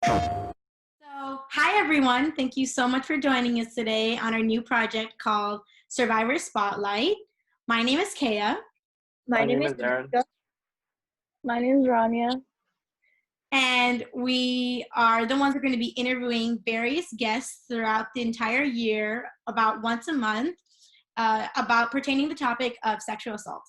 So, hi everyone. Thank you so much for joining us today on our new project called Survivor Spotlight. My name is Kea, My My name name is is Aaron. Jessica. My name is Rania. and we are the ones who are going to be interviewing various guests throughout the entire year, about once a month, about pertaining the topic of sexual assault.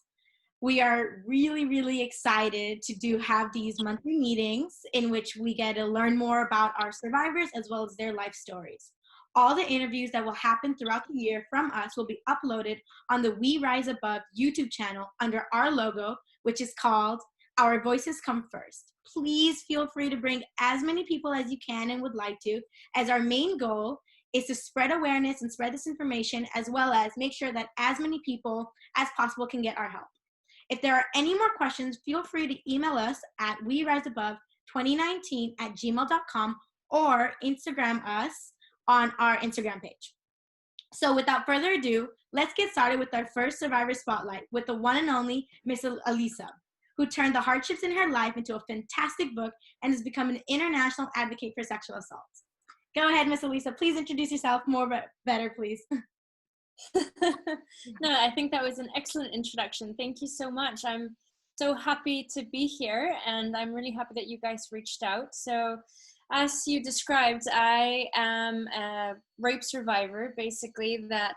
We are really, really excited to have these monthly meetings in which we get to learn more about our survivors as well as their life stories. All the interviews that will happen throughout the year from us will be uploaded on the We Rise Above YouTube channel under our logo, which is called Our Voices Come First. Please feel free to bring as many people as you can and would like to, as our main goal is to spread awareness and spread this information, as well as make sure that as many people as possible can get our help. If there are any more questions, feel free to email us at weriseabove2019@gmail.com or Instagram us on our Instagram page. So without further ado, let's get started with our first Survivor Spotlight with the one and only Miss Elisa, who turned the hardships in her life into a fantastic book and has become an international advocate for sexual assault. Go ahead, Miss Elisa. Please introduce yourself better, please. No, I think that was an excellent introduction. Thank you so much. I'm so happy to be here, and I'm really happy that you guys reached out. So, as you described, I am a rape survivor, basically, that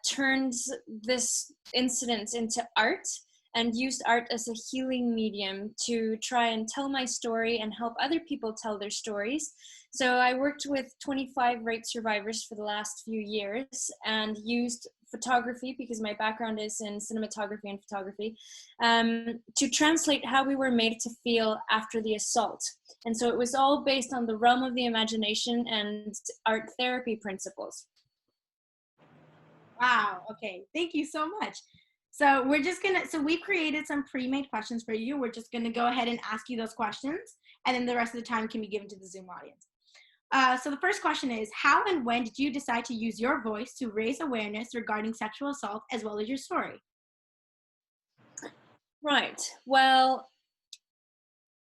turned this incident into art and used art as a healing medium to try and tell my story and help other people tell their stories. So I worked with 25 rape survivors for the last few years and used photography, because my background is in cinematography and photography, to translate how we were made to feel after the assault. And so it was all based on the realm of the imagination and art therapy principles. Wow. Okay. Thank you so much. So we've created some pre-made questions for you. We're just gonna go ahead and ask you those questions, and then the rest of the time can be given to the Zoom audience. So the first question is, how and when did you decide to use your voice to raise awareness regarding sexual assault as well as your story? Right. Well,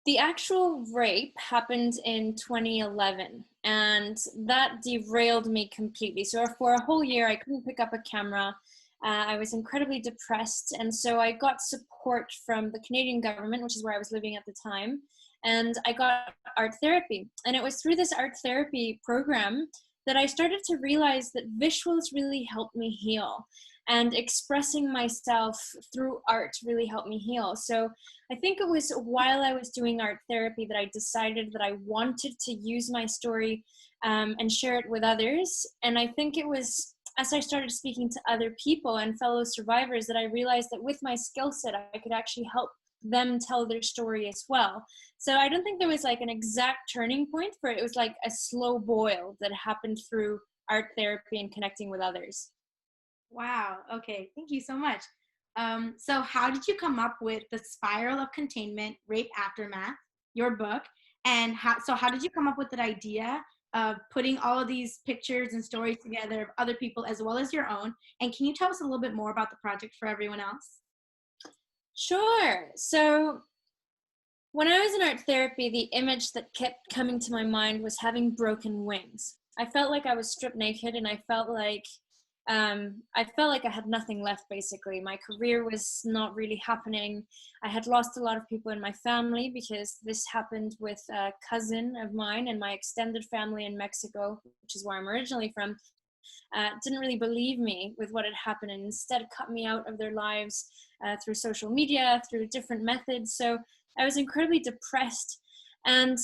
the actual rape happened in 2011, and that derailed me completely. So for a whole year, I couldn't pick up a camera. I was incredibly depressed, and so I got support from the Canadian government, which is where I was living at the time, and I got art therapy. And it was through this art therapy program that I started to realize that visuals really helped me heal, and expressing myself through art really helped me heal. So I think it was while I was doing art therapy that I decided that I wanted to use my story and share it with others. And I think it was as I started speaking to other people and fellow survivors that I realized that with my skill set, I could actually help them tell their story as well. So I don't think there was like an exact turning point for it. It was like a slow boil that happened through art therapy and connecting with others. Wow. Okay. Thank you so much. So how did you come up with The Spiral of Containment, Rape Aftermath, your book? And how did you come up with that idea of putting all of these pictures and stories together of other people as well as your own? And can you tell us a little bit more about the project for everyone else? Sure. So when I was in art therapy, the image that kept coming to my mind was having broken wings. I felt like I was stripped naked, and I felt like I had nothing left, basically. My career was not really happening. I had lost a lot of people in my family, because this happened with a cousin of mine, and my extended family in Mexico, which is where I'm originally from, didn't really believe me with what had happened, and instead cut me out of their lives through social media, through different methods. So I was incredibly depressed, and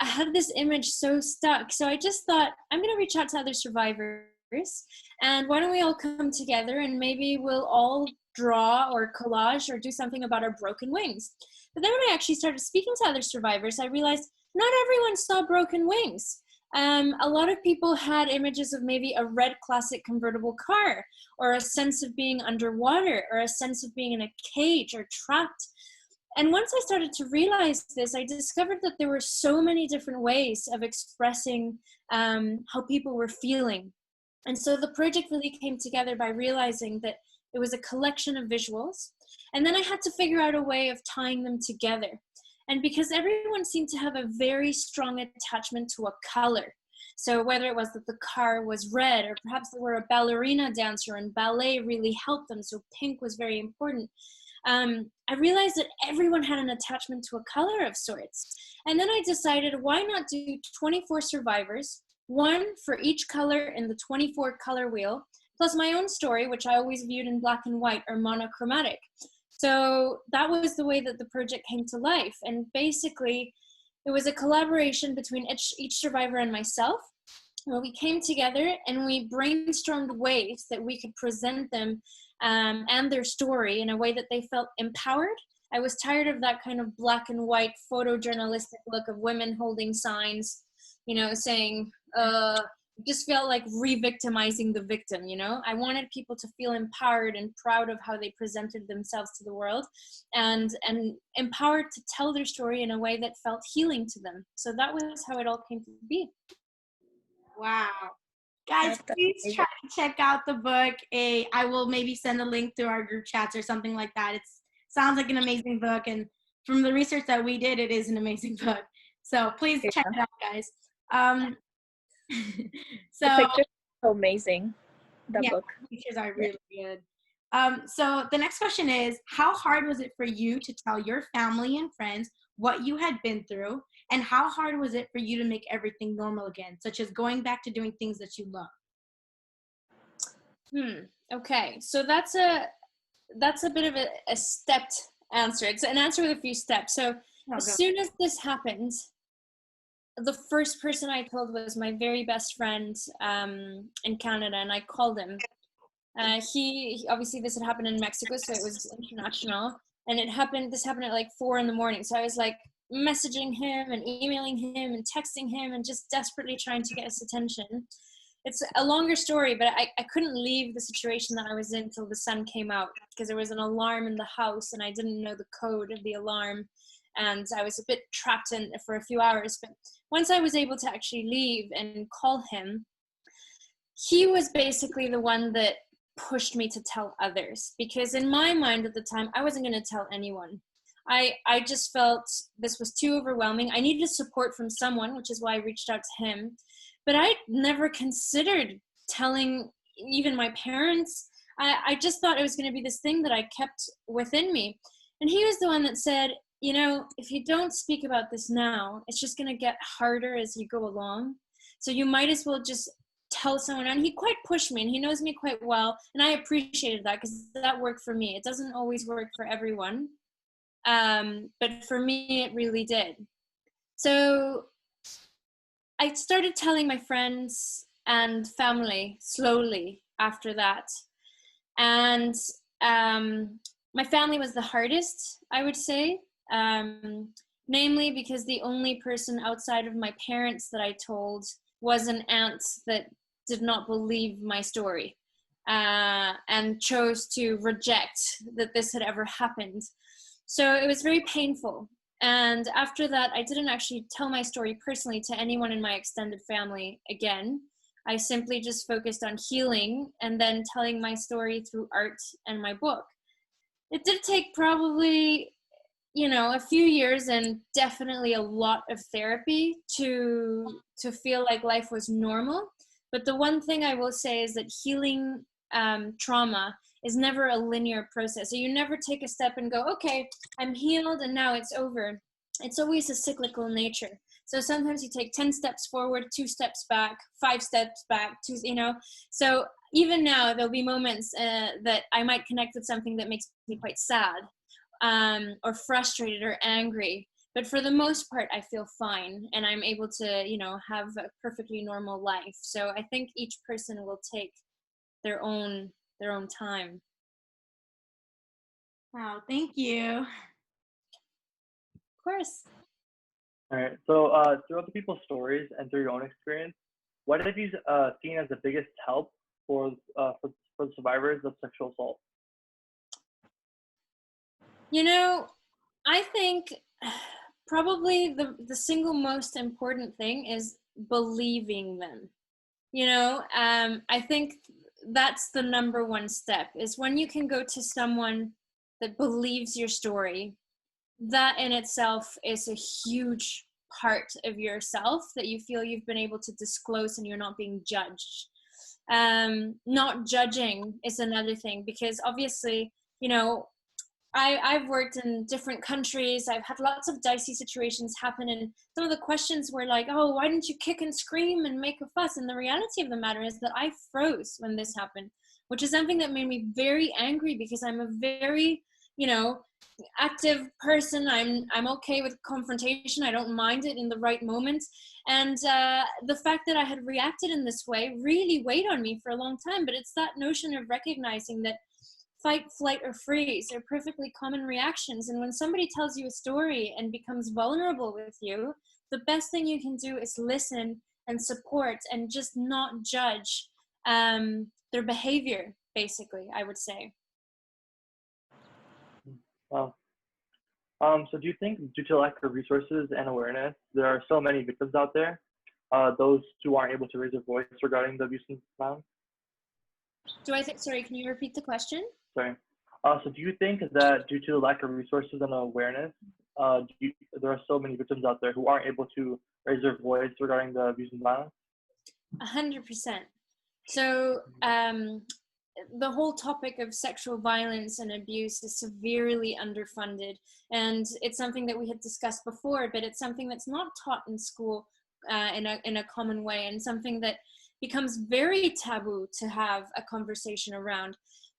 I had this image so stuck. So I just thought, I'm going to reach out to other survivors, and why don't we all come together and maybe we'll all draw or collage or do something about our broken wings. But then when I actually started speaking to other survivors, I realized not everyone saw broken wings. A lot of people had images of maybe a red classic convertible car, or a sense of being underwater, or a sense of being in a cage or trapped. And once I started to realize this, I discovered that there were so many different ways of expressing how people were feeling. And so the project really came together by realizing that it was a collection of visuals. And then I had to figure out a way of tying them together. And because everyone seemed to have a very strong attachment to a color. So whether it was that the car was red, or perhaps they were a ballerina dancer and ballet really helped them, so pink was very important. I realized that everyone had an attachment to a color of sorts. And then I decided, why not do 24 survivors, one for each color in the 24 color wheel, plus my own story, which I always viewed in black and white or monochromatic. So that was the way that the project came to life. And basically, it was a collaboration between each survivor and myself, where we came together and we brainstormed ways that we could present them and their story in a way that they felt empowered. I was tired of that kind of black and white photojournalistic look of women holding signs, saying, just felt like re-victimizing the victim. I wanted people to feel empowered and proud of how they presented themselves to the world, and empowered to tell their story in a way that felt healing to them. So that was how it all came to be. Wow. Guys, please try to check out the book. I will maybe send a link through our group chats or something like that. It sounds like an amazing book, and from the research that we did, it is an amazing book. So please check it out, guys. So the pictures are so amazing. The book. The pictures are really good. So the next question is, how hard was it for you to tell your family and friends what you had been through, and how hard was it for you to make everything normal again, such as going back to doing things that you love? Okay, so that's a bit of a stepped answer. It's an answer with a few steps. So as soon as this happened, the first person I told was my very best friend in Canada, and I called him. He obviously, this had happened in Mexico, so it was international, and this happened at like 4 a.m. So I was like messaging him and emailing him and texting him and just desperately trying to get his attention. It's a longer story, but I couldn't leave the situation that I was in till the sun came out, because there was an alarm in the house and I didn't know the code of the alarm, and I was a bit trapped in for a few hours. But once I was able to actually leave and call him, he was basically the one that pushed me to tell others, because in my mind at the time, I wasn't going to tell anyone. I just felt this was too overwhelming. I needed support from someone, which is why I reached out to him. But I never considered telling even my parents. I just thought it was going to be this thing that I kept within me. And he was the one that said, if you don't speak about this now, it's just going to get harder as you go along. So you might as well just tell someone. And he quite pushed me, and he knows me quite well. And I appreciated that, because that worked for me. It doesn't always work for everyone. But for me, it really did. So I started telling my friends and family slowly after that. And my family was the hardest, I would say, namely because the only person outside of my parents that I told was an aunt that did not believe my story and chose to reject that this had ever happened. So it was very painful. And after that, I didn't actually tell my story personally to anyone in my extended family again. I simply just focused on healing and then telling my story through art and my book. It did take probably, a few years and definitely a lot of therapy to feel like life was normal. But the one thing I will say is that healing trauma is never a linear process. So you never take a step and go, okay, I'm healed and now it's over. It's always a cyclical nature. So sometimes you take 10 steps forward, 2 steps back, 5 steps back, So even now, there'll be moments that I might connect with something that makes me quite sad or frustrated or angry. But for the most part, I feel fine and I'm able to, have a perfectly normal life. So I think each person will take their own time. Wow, thank you. Of course. All right. So through other people's stories and through your own experience, what have you seen as the biggest help for the survivors of sexual assault? I think probably the single most important thing is believing them. I think that's the number one step, is when you can go to someone that believes your story that in itself is a huge part of yourself that you feel you've been able to disclose and you're not being judged. Not judging is another thing, because obviously, you know, I've worked in different countries. I've had lots of dicey situations happen, and some of the questions were like, oh, why didn't you kick and scream and make a fuss? And the reality of the matter is that I froze when this happened, which is something that made me very angry, because I'm a very, you know, active person. I'm okay with confrontation. I don't mind it in the right moment. And the fact that I had reacted in this way really weighed on me for a long time. But it's that notion of recognizing that fight, flight, or freeze are perfectly common reactions. And when somebody tells you a story and becomes vulnerable with you, the best thing you can do is listen and support and just not judge their behavior, basically, I would say. Wow. So do you think due to lack of resources and awareness, there are so many victims out there, those who aren't able to raise their voice regarding the abuse and violence? Sorry, can you repeat the question? Sorry. So do you think that due to the lack of resources and awareness, there are so many victims out there who aren't able to raise their voice regarding the abuse and violence? 100%. So the whole topic of sexual violence and abuse is severely underfunded, and it's something that we had discussed before, but it's something that's not taught in school in a common way, and something that becomes very taboo to have a conversation around.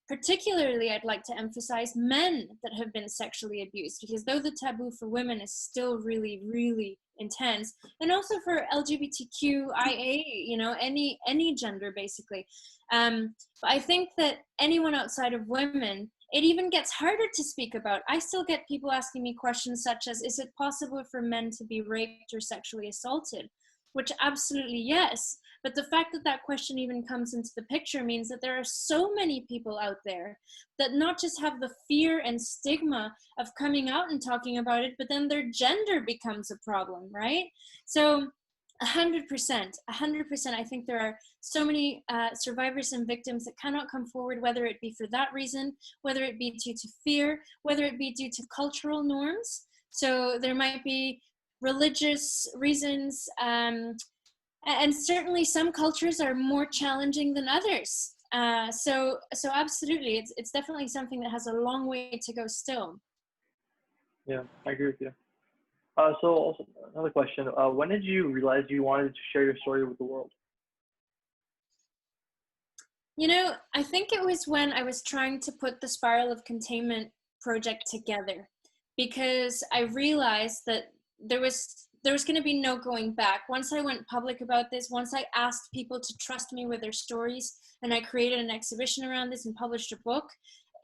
Particularly, I'd like to emphasize men that have been sexually abused, because though the taboo for women is still really, really intense, and also for LGBTQIA, you know, any gender basically. But I think that anyone outside of women, it even gets harder to speak about. I still get people asking me questions such as, is it possible for men to be raped or sexually assaulted? Which absolutely yes. But the fact that that question even comes into the picture means that there are so many people out there that not just have the fear and stigma of coming out and talking about it, but then their gender becomes a problem, right? So 100%, 100%, I think there are so many survivors and victims that cannot come forward, whether it be for that reason, whether it be due to fear, whether it be due to cultural norms. So there might be religious reasons, and certainly some cultures are more challenging than others. So absolutely, it's definitely something that has a long way to go still. Yeah, I agree with you. So also another question, when did you realize you wanted to share your story with the world? You know, I think it was when I was trying to put the Spiral of Containment project together, because I realized that there was going to be no going back. Once I went public about this, once I asked people to trust me with their stories, and I created an exhibition around this and published a book,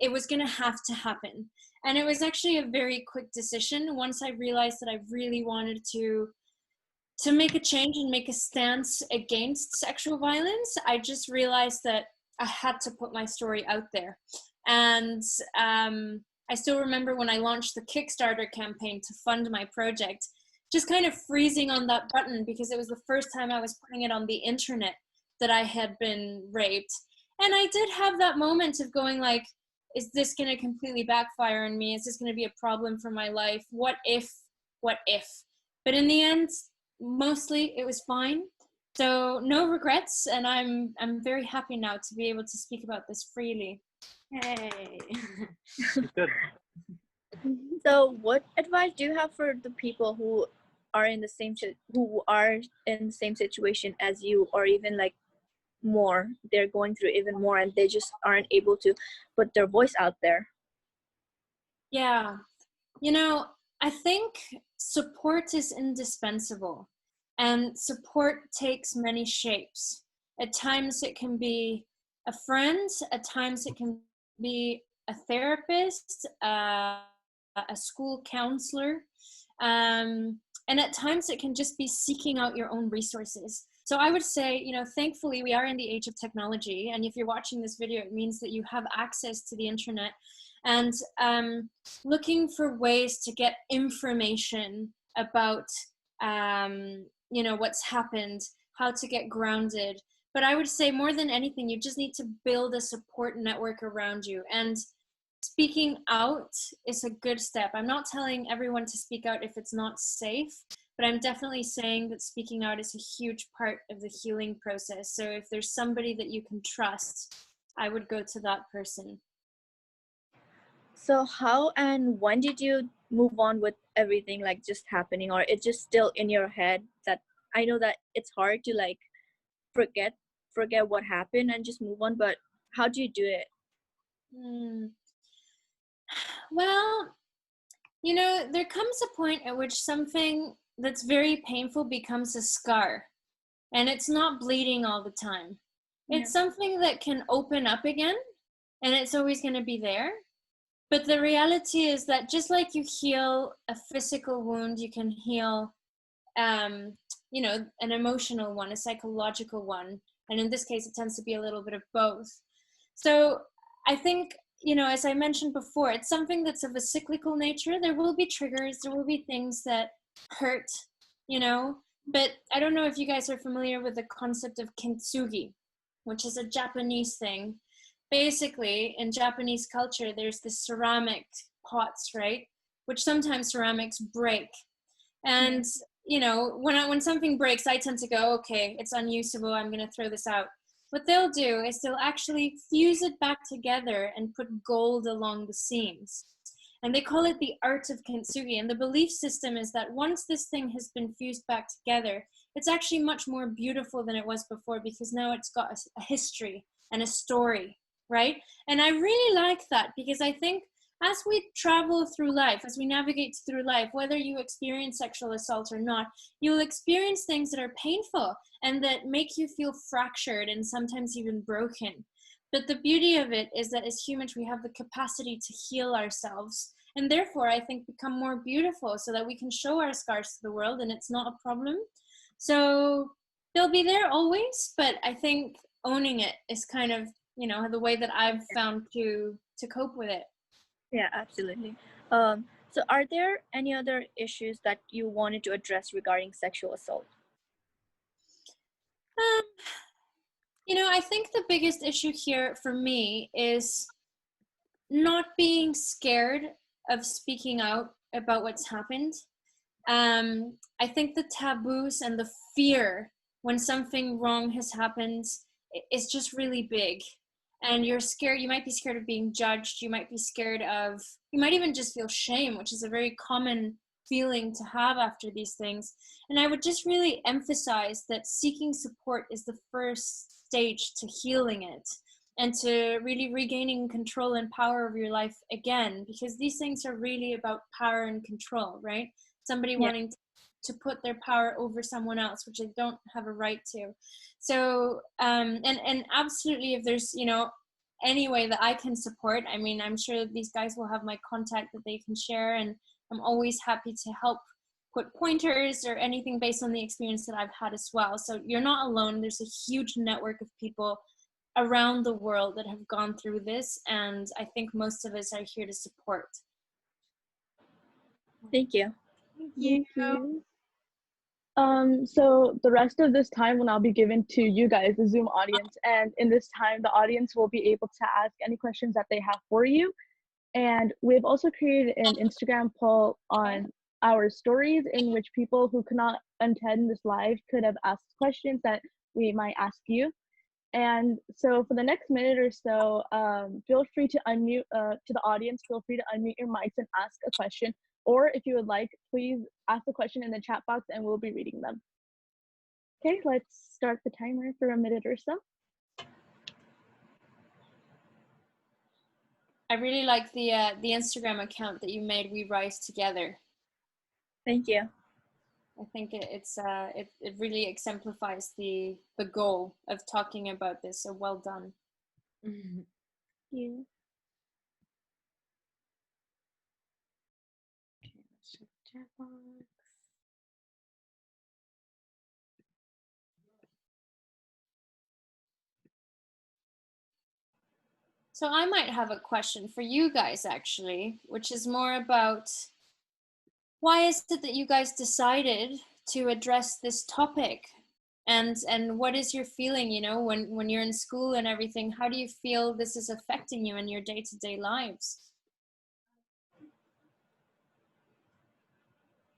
it was going to have to happen. And it was actually a very quick decision. Once I realized that I really wanted to make a change and make a stance against sexual violence, I just realized that I had to put my story out there. And I still remember when I launched the Kickstarter campaign to fund my project, just kind of freezing on that button, because it was the first time I was putting it on the internet that I had been raped. And I did have that moment of going like, is this going to completely backfire on me? Is this going to be a problem for my life? What if? But in the end, mostly it was fine. So no regrets, and I'm very happy now to be able to speak about this freely. Hey. Good. So what advice do you have for the people who are in the same situation as you, or even like more, they're going through even more and they just aren't able to put their voice out there? Yeah, you know, I think support is indispensable, and support takes many shapes. At times it can be a friend, at times it can be a therapist, a school counselor, and at times it can just be seeking out your own resources. So I would say, you know, thankfully we are in the age of technology, and if you're watching this video, it means that you have access to the internet, and looking for ways to get information about, you know, what's happened, how to get grounded. But I would say more than anything, you just need to build a support network around you. And speaking out is a good step. I'm not telling everyone to speak out if it's not safe, but I'm definitely saying that speaking out is a huge part of the healing process. So if there's somebody that you can trust, I would go to that person. So how and when did you move on with everything like just happening, or it's just still in your head? That I know that it's hard to like forget what happened and just move on, but how do you do it? Well, you know, there comes a point at which something that's very painful becomes a scar, and it's not bleeding all the time. Yeah. It's something that can open up again, and it's always going to be there. But the reality is that just like you heal a physical wound, you can heal, you know, an emotional one, a psychological one. And in this case, it tends to be a little bit of both. So I think, you know, as I mentioned before, it's something that's of a cyclical nature. There will be triggers, there will be things that hurt, you know, but I don't know if you guys are familiar with the concept of kintsugi, which is a Japanese thing. Basically, in Japanese culture, there's this ceramic pots, right? Which sometimes ceramics break. And, you know, when something breaks, I tend to go, okay, it's unusable, I'm going to throw this out. What they'll do is they'll actually fuse it back together and put gold along the seams. And they call it the art of kintsugi. And the belief system is that once this thing has been fused back together, it's actually much more beautiful than it was before, because now it's got a history and a story, right? And I really like that, because I think as we travel through life, as we navigate through life, whether you experience sexual assault or not, you'll experience things that are painful and that make you feel fractured and sometimes even broken. But the beauty of it is that as humans, we have the capacity to heal ourselves, and therefore I think become more beautiful, so that we can show our scars to the world and it's not a problem. So they'll be there always, but I think owning it is kind of, you know, the way that I've found to cope with it. Yeah, absolutely. So are there any other issues that you wanted to address regarding sexual assault? Um, you know, I think the biggest issue here for me is not being scared of speaking out about what's happened. I think the taboos and the fear when something wrong has happened is just really big. And you're scared, you might be scared of being judged, you might be scared of, you might even just feel shame, which is a very common feeling to have after these things. And I would just really emphasize that seeking support is the first stage to healing it, and to really regaining control and power of your life again, because these things are really about power and control, right? Somebody wanting to put their power over someone else, which they don't have a right to. So and absolutely, if there's, you know, any way that I can support, I mean, I'm sure these guys will have my contact that they can share, and I'm always happy to help put pointers or anything based on the experience that I've had as well. So you're not alone. There's a huge network of people around the world that have gone through this, and I think most of us are here to support. Thank you. You. Thank you. So the rest of this time will now be given to you guys, the Zoom audience. And in this time, the audience will be able to ask any questions that they have for you. And we've also created an Instagram poll on our stories in which people who could not attend this live could have asked questions that we might ask you. And so for the next minute or so, feel free to unmute, to the audience, feel free to unmute your mics and ask a question. Or if you would like, please ask the question in the chat box and we'll be reading them. Okay, let's start the timer for a minute or so. I really like the Instagram account that you made, We Rise Together. Thank you. I think it really exemplifies the goal of talking about this. So well done. Thank you. Okay, let's check the chat box. So I might have a question for you guys, actually, which is more about why is it that you guys decided to address this topic? And what is your feeling, you know, when you're in school and everything? How do you feel this is affecting you in your day-to-day lives?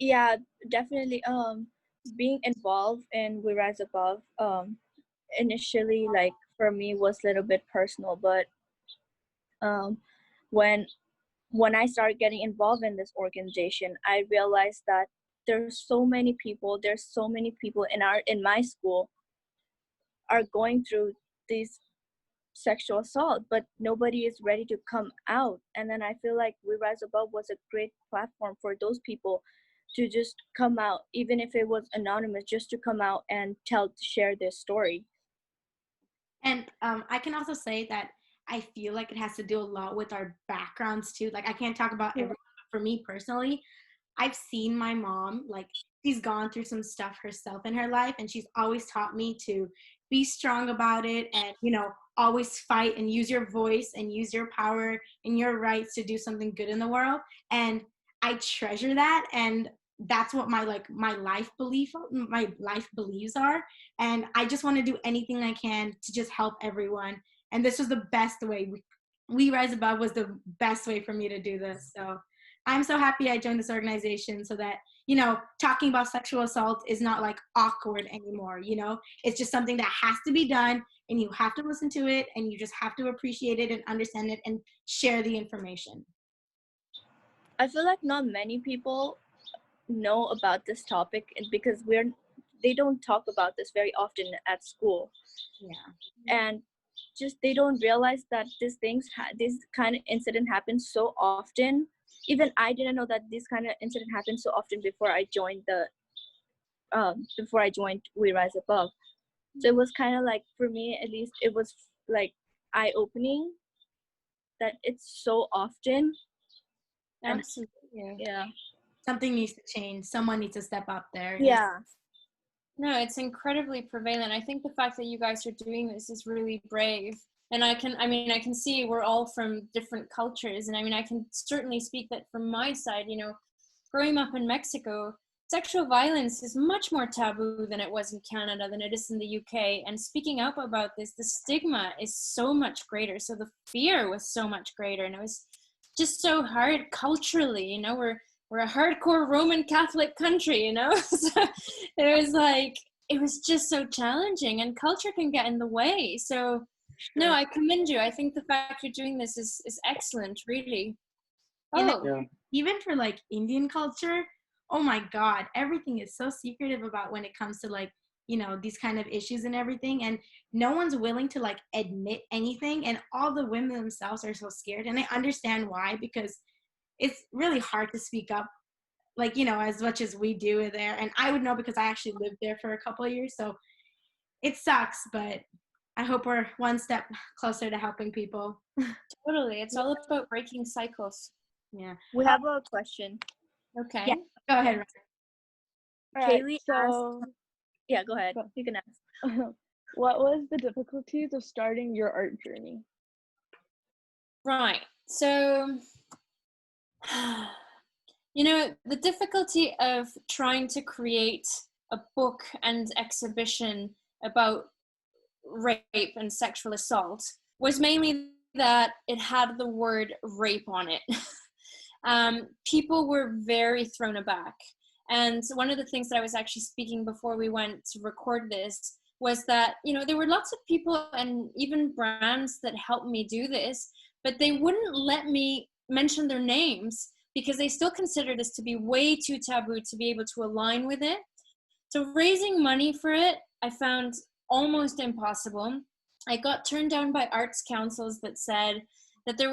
Yeah, definitely. Being involved in We Rise Above, initially, like for me, was a little bit personal, but um, when I started getting involved in this organization, I realized that there's so many people in my school are going through these sexual assault, but nobody is ready to come out. And then I feel like We Rise Above was a great platform for those people to just come out, even if it was anonymous, just to come out and share their story. And I can also say that I feel like it has to do a lot with our backgrounds too. Like I can't talk about everyone, but for me personally, I've seen my mom, like she's gone through some stuff herself in her life, and she's always taught me to be strong about it and, always fight and use your voice and use your power and your rights to do something good in the world. And I treasure that. And that's what my life beliefs are. And I just want to do anything I can to just help everyone. And this was the best way. We Rise Above was the best way for me to do this. So I'm so happy I joined this organization so that, talking about sexual assault is not like awkward anymore. It's just something that has to be done, and you have to listen to it, and you just have to appreciate it and understand it and share the information. I feel like not many people know about this topic, and because they don't talk about this very often at school. Yeah. And just they don't realize that this kind of incident happens so often. Even I didn't know that this kind of incident happened so often before I joined We Rise Above. So it was kind of like, for me at least, it was like eye-opening that it's so often. Absolutely. Yeah. Something needs to change. Someone needs to step up there. Yeah. No, it's incredibly prevalent. I think the fact that you guys are doing this is really brave. And I can see we're all from different cultures. And I can certainly speak that from my side, growing up in Mexico, sexual violence is much more taboo than it was in Canada, than it is in the UK. And speaking up about this, the stigma is so much greater. So the fear was so much greater. And it was just so hard culturally, we're a hardcore Roman Catholic country, so it was just so challenging, and culture can get in the way. So no, I commend you. I think the fact you're doing this is excellent, really. Even for like Indian culture, oh my God, everything is so secretive about when it comes to these kind of issues and everything, and no one's willing to admit anything, and all the women themselves are so scared, and I understand why, because it's really hard to speak up as much as we do there. And I would know because I actually lived there for a couple of years, so it sucks, but I hope we're one step closer to helping people. Totally. It's all about breaking cycles. Yeah. We have a question. Okay. Yeah, go ahead, Ryan. Kaylee asked, yeah, go ahead. You can ask. What was the difficulties of starting your art journey? Right. So, the difficulty of trying to create a book and exhibition about rape and sexual assault was mainly that it had the word rape on it. People were very thrown aback. And one of the things that I was actually speaking before we went to record this was that, there were lots of people and even brands that helped me do this, but they wouldn't let me mention their names because they still consider this to be way too taboo to be able to align with it. So raising money for it, I found almost impossible. I got turned down by arts councils that said that the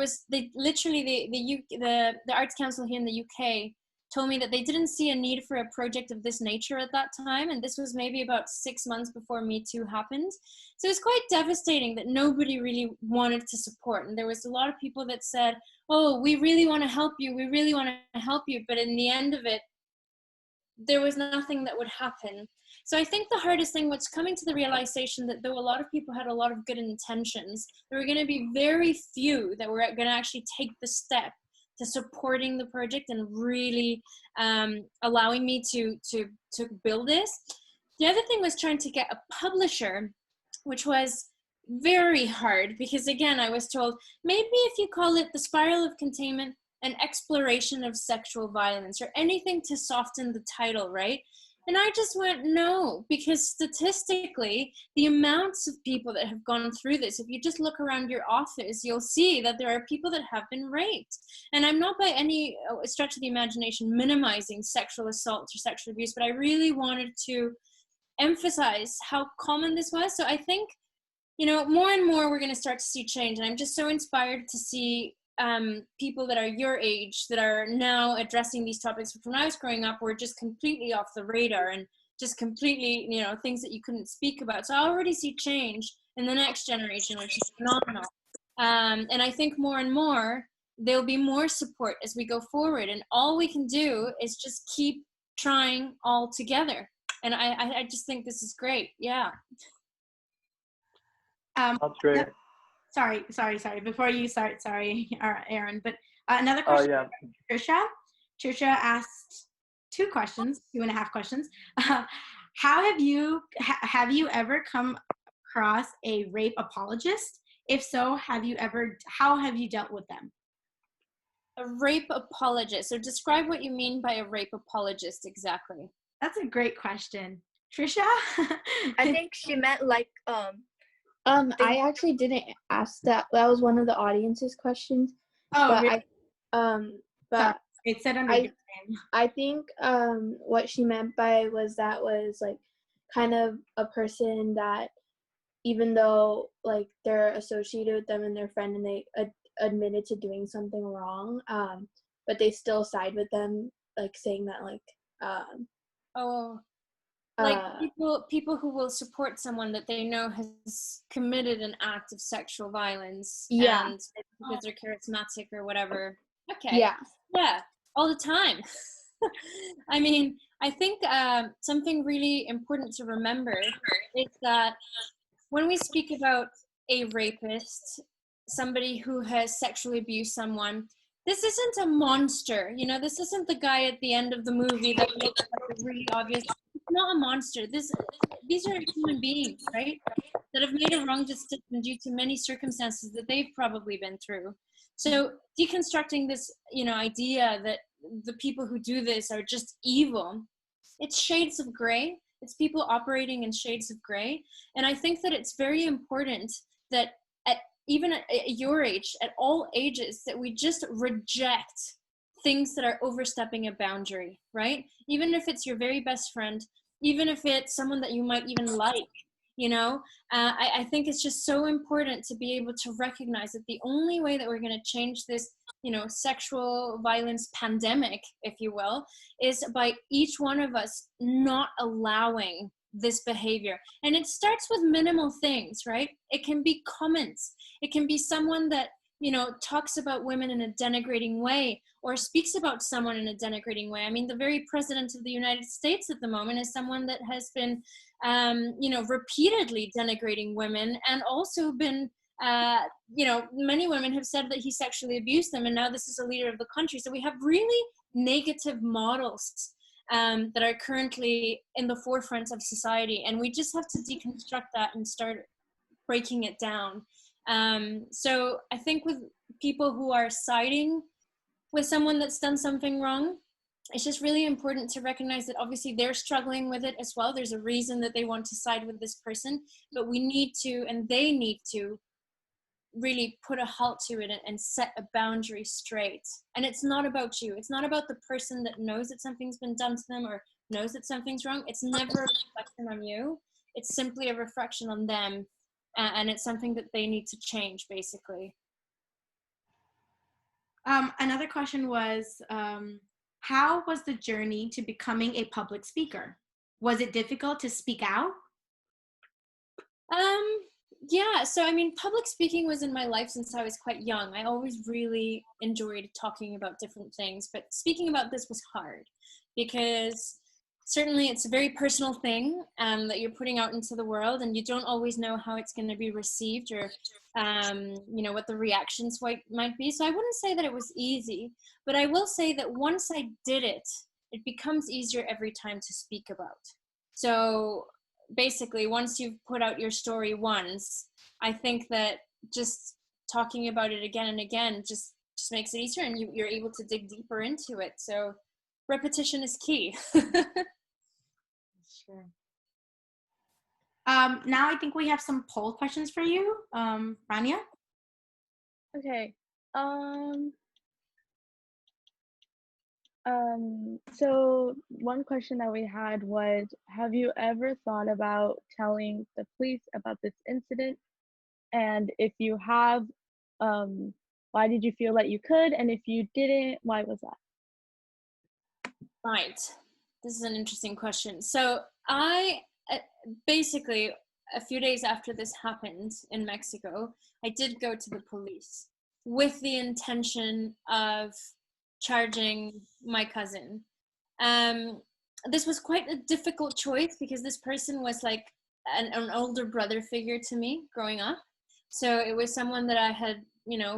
arts council here in the UK told me that they didn't see a need for a project of this nature at that time, and this was maybe about 6 months before Me Too happened. So it was quite devastating that nobody really wanted to support, and there was a lot of people that said, oh, we really want to help you, but in the end of it, there was nothing that would happen. So I think the hardest thing was coming to the realization that though a lot of people had a lot of good intentions, there were going to be very few that were going to actually take the step to supporting the project and really allowing me to build this. The other thing was trying to get a publisher, which was very hard because, again, I was told, maybe if you call it The Spiral of Containment, an exploration of sexual violence or anything to soften the title, right? And I just went, no, because statistically, the amounts of people that have gone through this, if you just look around your office, you'll see that there are people that have been raped. And I'm not by any stretch of the imagination minimizing sexual assault or sexual abuse, but I really wanted to emphasize how common this was. So I think, you know, more and more we're going to start to see change. And I'm just so inspired to see people that are your age that are now addressing these topics. When I was growing up, were just completely off the radar and just completely, you know, things that you couldn't speak about. So I already see change in the next generation, which is phenomenal. And I think more and more there'll be more support as we go forward. And all we can do is just keep trying all together. And I just think this is great. Yeah. That's great. Sorry. Before you start, sorry, Aaron, but another question. Yeah. Trisha asked 2.5 questions. How have you ever come across a rape apologist? If so, how have you dealt with them? A rape apologist. So describe what you mean by a rape apologist exactly. That's a great question. Trisha? I think she meant like I actually didn't ask that. That was one of the audience's questions. Oh, but really? But it said under your name. I think what she meant by was like kind of a person that, even though like they're associated with them and their friend and they admitted to doing something wrong, but they still side with them, like saying that like people who will support someone that they know has committed an act of sexual violence, yeah, and because they're charismatic or whatever. Okay. Yeah, all the time. I mean, I think something really important to remember is that when we speak about a rapist, somebody who has sexually abused someone, this isn't a monster. You know, this isn't the guy at the end of the movie that looks like a really obvious. It's not a monster. These are human beings, right? That have made a wrong decision due to many circumstances that they've probably been through. So deconstructing this, you know, idea that the people who do this are just evil, it's shades of gray. It's people operating in shades of gray. And I think that it's very important that even at your age, at all ages, that we just reject things that are overstepping a boundary, right? Even if it's your very best friend, even if it's someone that you might even like, you know, I think it's just so important to be able to recognize that the only way that we're going to change this, you know, sexual violence pandemic, if you will, is by each one of us not allowing this behavior. And it starts with minimal things, right? It can be comments. It can be someone that, you know, talks about women in a denigrating way or speaks about someone in a denigrating way. I mean, the very president of the United States at the moment is someone that has been, you know, repeatedly denigrating women, and also been, you know, many women have said that he sexually abused them, and now this is a leader of the country. So we have really negative models that are currently in the forefront of society, and we just have to deconstruct that and start breaking it down. So I think with people who are siding with someone that's done something wrong, it's just really important to recognize that obviously they're struggling with it as well. There's a reason that they want to side with this person, but we need to, and they need to, really put a halt to it and set a boundary straight. And it's not about you. It's not about the person that knows that something's been done to them or knows that something's wrong. It's never a reflection on you. It's simply a reflection on them. And it's something that they need to change, basically. Another question was, how was the journey to becoming a public speaker? Was it difficult to speak out? Yeah, so I mean, public speaking was in my life since I was quite young. I always really enjoyed talking about different things, but speaking about this was hard because certainly it's a very personal thing that you're putting out into the world, and you don't always know how it's going to be received or, you know, what the reactions might be. So I wouldn't say that it was easy, but I will say that once I did it, it becomes easier every time to speak about. So basically, once you've put out your story once, I think that just talking about it again and again just just makes it easier, and you're able to dig deeper into it. So repetition is key. Sure. Now I think we have some poll questions for you, Rania. Okay. So one question that we had was, have you ever thought about telling the police about this incident? And if you have, why did you feel that you could? And if you didn't, why was that? Right. This is an interesting question. So I basically, a few days after this happened in Mexico, I did go to the police with the intention of charging my cousin. This was quite a difficult choice because this person was like an older brother figure to me growing up. So it was someone that I had,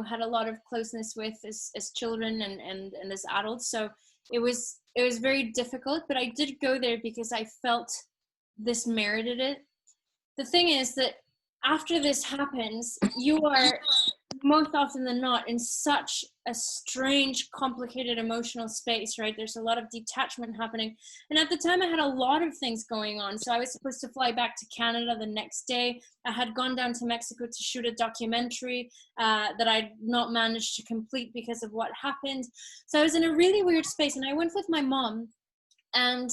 had a lot of closeness with as children and as adults. So it was very difficult, but I did go there because I felt this merited it. The thing is that after this happens, you are most often than not in such a strange, complicated emotional space, right? There's a lot of detachment happening. And at the time I had a lot of things going on. So I was supposed to fly back to Canada the next day. I had gone down to Mexico to shoot a documentary that I'd not managed to complete because of what happened. So I was in a really weird space, and I went with my mom, and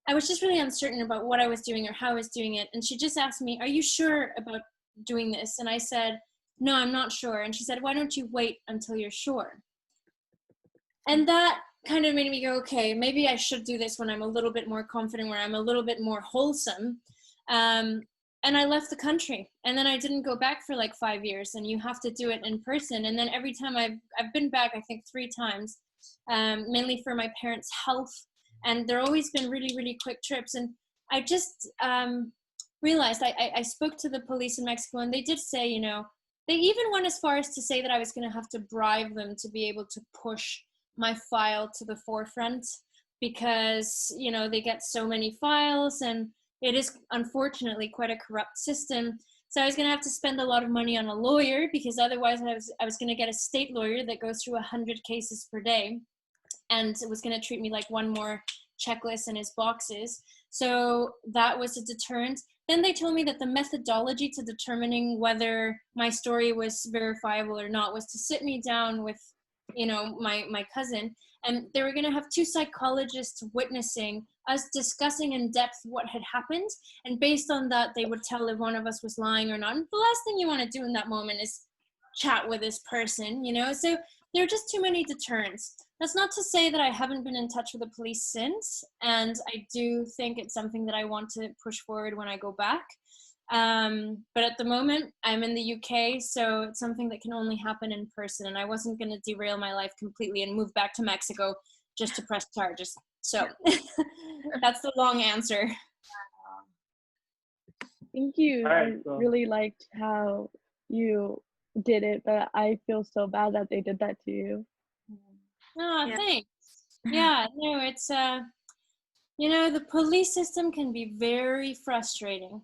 I was just really uncertain about what I was doing or how I was doing it. And she just asked me, "Are you sure about doing this?" And I said, "No, I'm not sure." And she said, "Why don't you wait until you're sure?" And that kind of made me go, okay, maybe I should do this when I'm a little bit more confident, where I'm a little bit more wholesome. And I left the country, and then I didn't go back for like 5 years, and you have to do it in person. And then every time I've been back, I think 3 times, mainly for my parents' health. And they're always been really, really quick trips. And I just realized I spoke to the police in Mexico, and they did say, they even went as far as to say that I was going to have to bribe them to be able to push my file to the forefront, because, they get so many files, and it is unfortunately quite a corrupt system. So I was going to have to spend a lot of money on a lawyer, because otherwise I was going to get a state lawyer that goes through 100 cases per day, and it was going to treat me like one more checklist in his boxes. So that was a deterrent. Then they told me that the methodology to determining whether my story was verifiable or not was to sit me down with, my cousin, and they were going to have 2 psychologists witnessing us discussing in depth what had happened, and based on that, they would tell if one of us was lying or not. And the last thing you want to do in that moment is chat with this person, so there are just too many deterrents. That's not to say that I haven't been in touch with the police since, and I do think it's something that I want to push forward when I go back. But at the moment, I'm in the UK, so it's something that can only happen in person, and I wasn't going to derail my life completely and move back to Mexico just to press charges. So that's the long answer. Thank you. Alright, I really liked how you did it, but I feel so bad that they did that to you. Oh, Yeah. thanks. Yeah, no, it's the police system can be very frustrating.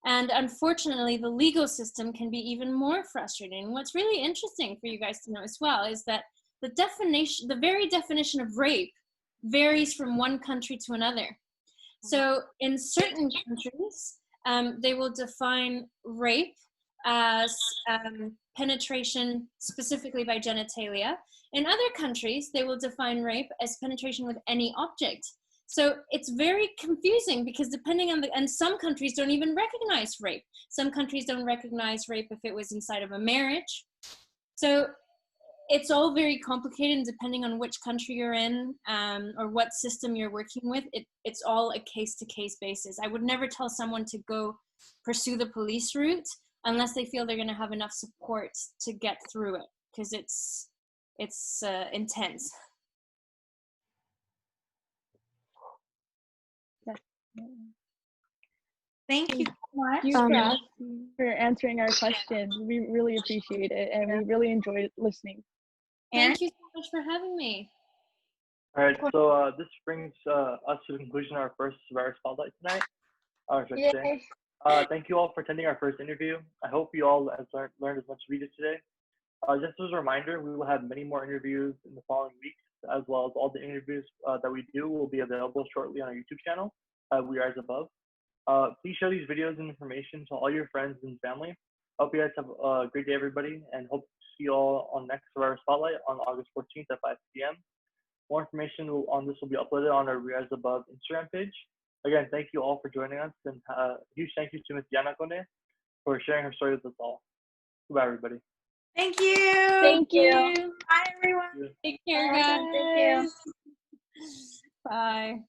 And unfortunately, the legal system can be even more frustrating. What's really interesting for you guys to know as well is that the very definition of rape varies from one country to another. So in certain countries, they will define rape as penetration specifically by genitalia. In other countries, they will define rape as penetration with any object. So it's very confusing, because depending on and some countries don't even recognize rape. Some countries don't recognize rape if it was inside of a marriage. So it's all very complicated, and depending on which country you're in, or what system you're working with, it's all a case-to-case basis. I would never tell someone to go pursue the police route unless they feel they're going to have enough support to get through it, because it's intense. Thank you so much. Thank you for answering our questions. We really appreciate it, and we really enjoyed listening. Aaron? Thank you so much for having me. All right, so this brings us to the conclusion of our first Survivor Spotlight tonight. Thank you all for attending our first interview. I hope you all have learned as much as we did today. Just as a reminder, we will have many more interviews in the following weeks, as well as all the interviews that we do will be available shortly on our YouTube channel, We Are As Above. Please share these videos and information to all your friends and family. Hope you guys have a great day, everybody, and hope to see you all on next Survivor Spotlight on August 14th at 5 p.m. More information on this will be uploaded on our We Are As Above Instagram page. Again, thank you all for joining us, and a huge thank you to Ms. Iannacone for sharing her story with us all. Goodbye, everybody. Thank you. Thank you. Bye, everyone. Take care, Bye, guys. thank you. Bye.